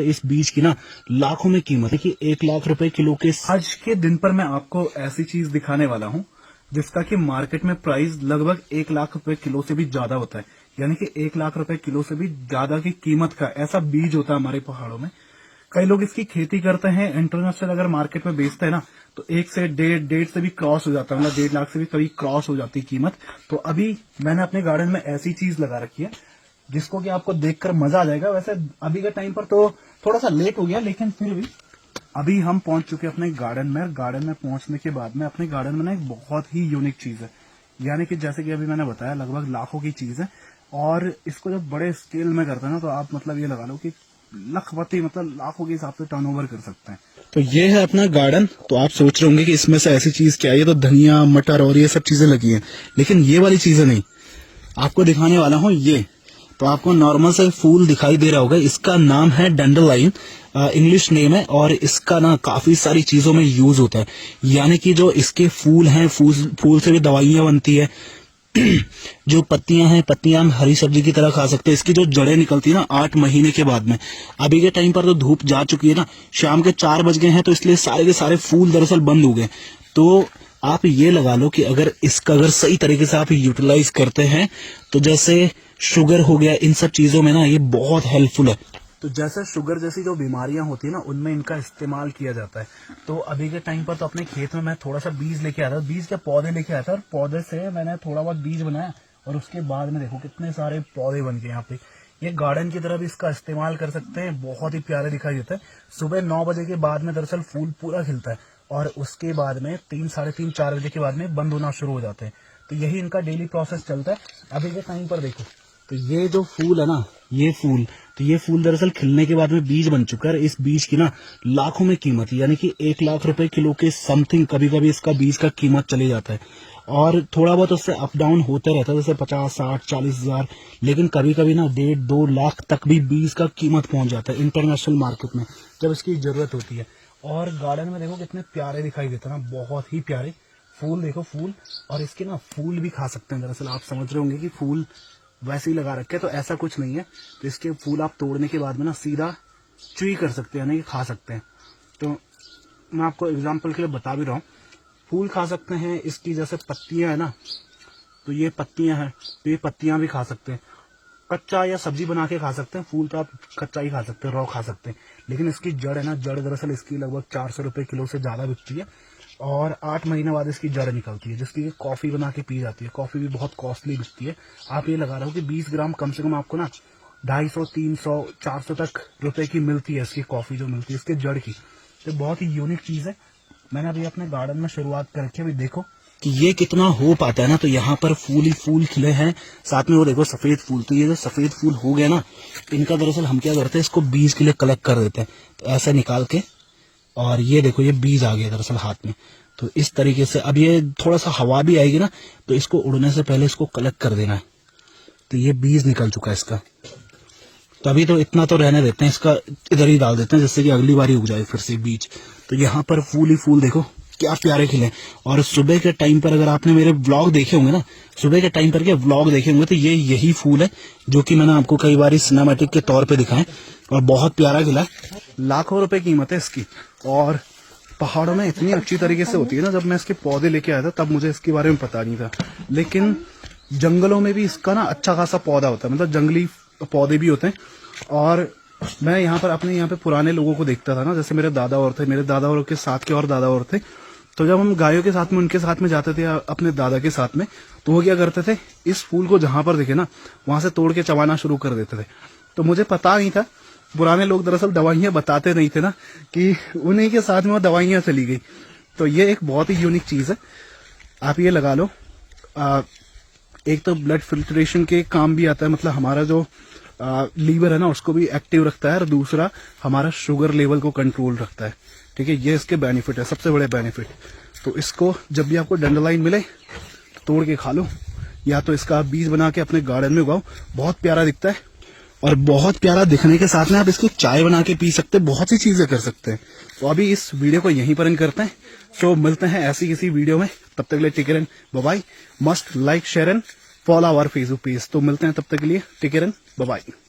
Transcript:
इस बीज की ना लाखों में कीमत है कि 1 लाख रुपए किलो के। आज के दिन पर मैं आपको ऐसी चीज दिखाने वाला हूँ जिसका कि मार्केट में प्राइस लगभग 1 लाख रुपए किलो से भी ज्यादा होता है, यानी कि 1 लाख रुपए किलो से भी ज्यादा की कीमत का ऐसा बीज होता है हमारे पहाड़ों में। कई लोग इसकी खेती करते हैं, इंटरनेशनल अगर मार्केट में बेचते हैं ना तो 1 से 1.5 से भी क्रॉस हो जाता है, मतलब 1.5 लाख से भी कभी क्रॉस हो जाती है कीमत। तो अभी मैंने अपने गार्डन में ऐसी चीज लगा रखी है जिसको कि आपको देखकर मजा आ जाएगा। वैसे अभी के टाइम पर तो थोड़ा सा लेट हो गया, लेकिन फिर भी अभी हम पहुंच चुके हैं अपने गार्डन में। गार्डन में पहुंचने के बाद में अपने गार्डन में ना एक बहुत ही यूनिक चीज है, यानी कि जैसे कि अभी मैंने बताया लगभग लाखों की चीज है। और इसको जब बड़े स्केल में करते हैं ना तो आप मतलब ये लगा लो कि लखपति मतलब लाखों के हिसाब से टर्नओवर कर सकते हैं। तो ये है अपना गार्डन। तो आप सोच रहे होंगे कि इसमें से ऐसी चीज क्या है, ये तो धनिया मटर और ये सब चीजें लगी हैं, लेकिन ये वाली चीजें नहीं। आपको दिखाने वाला हूँ ये। तो आपको नॉर्मल से फूल दिखाई दे रहा होगा, इसका नाम है डैंडरलाइन, इंग्लिश नेम है। और इसका ना काफी सारी चीजों में यूज होता है, यानी कि जो इसके फूल हैं, फूल से भी दवाइयां बनती है। जो पत्तियां हैं, पत्तियां हम हरी सब्जी की तरह खा सकते हैं। इसकी जो जड़ें निकलती है ना 8 महीने के बाद में। अभी के टाइम पर तो धूप जा चुकी है ना, शाम के 4 बज गए हैं, तो इसलिए सारे के सारे फूल दरअसल बंद हो गए। तो आप ये लगा लो कि अगर सही तरीके से आप यूटिलाइज करते हैं तो जैसे शुगर हो गया, इन सब चीजों में ना ये बहुत हेल्पफुल है। तो जैसे शुगर जैसी जो बीमारियां होती है ना उनमें इनका इस्तेमाल किया जाता है। तो अभी के टाइम पर तो अपने खेत में मैं थोड़ा सा बीज लेके आया था, बीज के पौधे लेके आया था, और पौधे से मैंने थोड़ा बहुत बीज बनाया और उसके बाद में देखो कितने सारे पौधे बन गए यहाँ पे। ये गार्डन की तरह भी इसका इस्तेमाल कर सकते हैं, बहुत ही प्यारे दिखाई देता है। सुबह 9 बजे के बाद में दरअसल फूल पूरा खिलता है और उसके बाद में 3, साढ़े 3, 4 बजे के बाद में बंद होना शुरू हो जाते हैं। तो यही इनका डेली प्रोसेस चलता है। अभी के टाइम पर देखो तो ये जो फूल है ना, ये फूल दरअसल खिलने के बाद में बीज बन चुका है। इस बीज की ना लाखों में कीमत है, यानी कि 1 लाख रुपए किलो के समथिंग कभी कभी इसका बीज का कीमत चले जाता है। और थोड़ा बहुत उससे अप डाउन होता रहता है, जैसे 50, 60, 40 हजार, लेकिन कभी कभी ना 1.5-2 लाख तक भी बीज का कीमत पहुंच जाता है इंटरनेशनल मार्केट में जब इसकी जरूरत होती है। और गार्डन में देखो कितने प्यारे दिखाई देते हैं ना, बहुत ही प्यारे फूल। देखो फूल, और इसके ना फूल भी खा सकते हैं। दरअसल आप समझ रहे होंगे कि फूल वैसे ही लगा रखे, तो ऐसा कुछ नहीं है। तो इसके फूल आप तोड़ने के बाद में ना सीधा च्यूई कर सकते हैं, यानी कि खा सकते हैं। तो मैं आपको एग्जांपल के लिए बता भी रहा हूँ, फूल खा सकते हैं। इसकी जैसे पत्तियां है ना, तो ये पत्तियां हैं, तो ये पत्तियां भी खा सकते हैं। कच्चा या सब्जी बना के खा सकते हैं। फूल तो आप कच्चा ही खा सकते हैं, रॉ खा सकते हैं। लेकिन इसकी जड़ है ना, जड़ दरअसल इसकी लगभग 400 रुपए किलो से ज्यादा बिकती है और 8 महीने बाद इसकी जड़ निकलती है, जिसकी कॉफी बना के पी जाती है। कॉफी भी बहुत कॉस्टली बिकती है। आप ये लगा रहे हो कि 20 ग्राम कम से कम आपको ना 250, 300, 400 तक रुपए की मिलती है इसकी कॉफी जो मिलती है इसके जड़ की। तो बहुत ही यूनिक चीज है। मैंने अभी अपने गार्डन में शुरुआत करके अभी देखो कि ये कितना हो पाता है ना। तो यहाँ पर फूल ही फूल खिले हैं, साथ में वो देखो सफेद फूल। तो ये जो सफेद फूल हो गया ना, इनका दरअसल हम क्या करते हैं, इसको बीज के लिए कलेक्ट कर देते हैं। तो ऐसे निकाल के, और ये देखो ये बीज आ गया दरअसल हाथ में। तो इस तरीके से अब ये थोड़ा सा हवा भी आएगी ना, तो इसको उड़ने से पहले इसको कलेक्ट कर देना है। तो ये बीज निकल चुका है इसका। तो अभी तो इतना तो रहने देते हैं, इसका इधर ही डाल देते हैं, जिससे कि अगली बार ही उग जाए फिर से बीज। तो यहाँ पर फूल ही फूल देखो क्या प्यारे खिले। और सुबह के टाइम पर अगर आपने मेरे व्लॉग देखे होंगे ना, सुबह के टाइम पर के व्लॉग देखे होंगे, तो ये यही फूल है जो कि मैंने आपको कई बार सिनेमैटिक के तौर पे दिखाए, और बहुत प्यारा खिला। लाखों रुपए कीमत है इसकी। और पहाड़ों में इतनी अच्छी तरीके से होती है ना, जब मैं इसके पौधे लेके आया था तब मुझे इसके बारे में पता नहीं था, लेकिन जंगलों में भी इसका ना अच्छा खासा पौधा होता है, मतलब जंगली पौधे भी होते हैं। और मैं यहाँ पर अपने यहाँ पे पुराने लोगों को देखता था ना, जैसे मेरे दादा और थे, मेरे दादा और के साथ के और दादा और थे। तो जब हम गायों के साथ में उनके साथ में जाते थे अपने दादा के साथ में, तो वो क्या करते थे, इस फूल को जहां पर दिखे ना वहां से तोड़ के चबाना शुरू कर देते थे। तो मुझे पता नहीं था, पुराने लोग दरअसल दवाइयां बताते नहीं थे ना, कि उन्हीं के साथ में वो दवाइयां चली गई। तो ये एक बहुत ही यूनिक चीज है। आप ये लगा लो, एक तो ब्लड फिल्ट्रेशन के काम भी आता है, मतलब हमारा जो लीवर है ना उसको भी एक्टिव रखता है, और दूसरा हमारा शुगर लेवल को कंट्रोल रखता है। ठीक है, ये इसके बेनिफिट है, सबसे बड़े बेनिफिट। तो इसको जब भी आपको डंडरलाइन मिले तो तोड़ के खा लो, या तो इसका बीज बना के अपने गार्डन में उगाओ, बहुत प्यारा दिखता है। और बहुत प्यारा दिखने के साथ में आप इसको चाय बना के पी सकते हैं, बहुत सी चीजें कर सकते हैं। तो अभी इस वीडियो को यहीं पर एंड करते हैं। तो मिलते हैं ऐसी किसी वीडियो में, तब तक के लिए take care and bye bye. Must like share and follow our Facebook page. तो मिलते हैं तब तक के लिए, take care and bye bye.